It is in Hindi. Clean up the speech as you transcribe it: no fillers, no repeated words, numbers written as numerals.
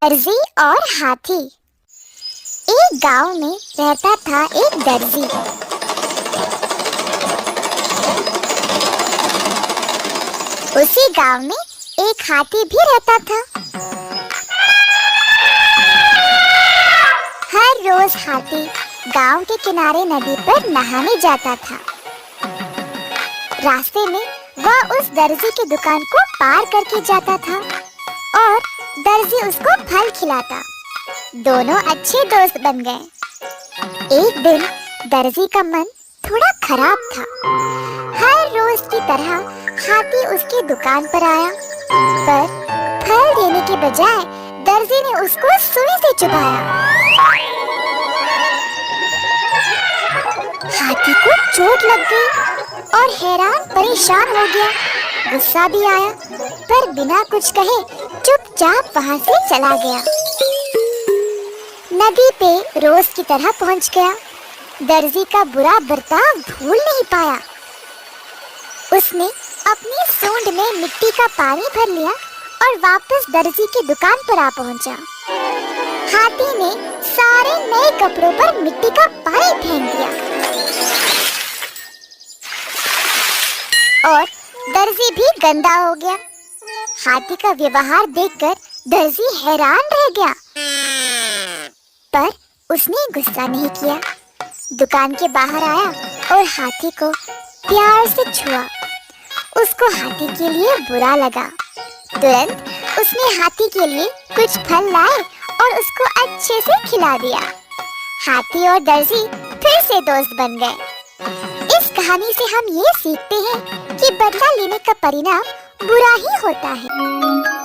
दर्जी और हाथी। एक गांव में रहता था एक दर्जी। उसी गांव में एक हाथी भी रहता था। हर रोज हाथी गांव के किनारे नदी पर नहाने जाता था। रास्ते में वह उस दर्जी की दुकान को पार करके जाता था और दर्जी उसको फल खिलाता। दोनों अच्छे दोस्त बन गए। एक दिन दर्जी का मन थोड़ा खराब था। हर रोज की तरह हाथी उसकी दुकान पर आया, पर फल देने के बजाय दर्जी ने उसको सुई से चुभाया। हाथी को चोट लग गई और हैरान परेशान हो गया। गुस्सा भी आया, पर बिना कुछ कहे चुपचाप वहां से चला गया। नदी पे रोज की तरह पहुंच गया। दर्जी का बुरा बर्ताव भूल नहीं पाया। उसने अपनी सूंड में मिट्टी का पानी भर लिया और वापस दर्जी की दुकान पर आ पहुंचा। हाथी ने सारे नए कपड़ों पर मिट्टी का पानी फेंक दिया और दर्जी भी गंदा हो गया। हाथी का व्यवहार देखकर दर्जी हैरान रह गया, पर उसने गुस्सा नहीं किया। दुकान के बाहर आया और हाथी को प्यार से छुआ। उसको हाथी के लिए बुरा लगा। तुरंत उसने हाथी के लिए कुछ फल लाए और उसको अच्छे से खिला दिया। हाथी और दर्जी फिर से दोस्त बन गए। इस कहानी से हम ये सीखते हैं कि बदला लेने का परिणाम बुरा ही होता है।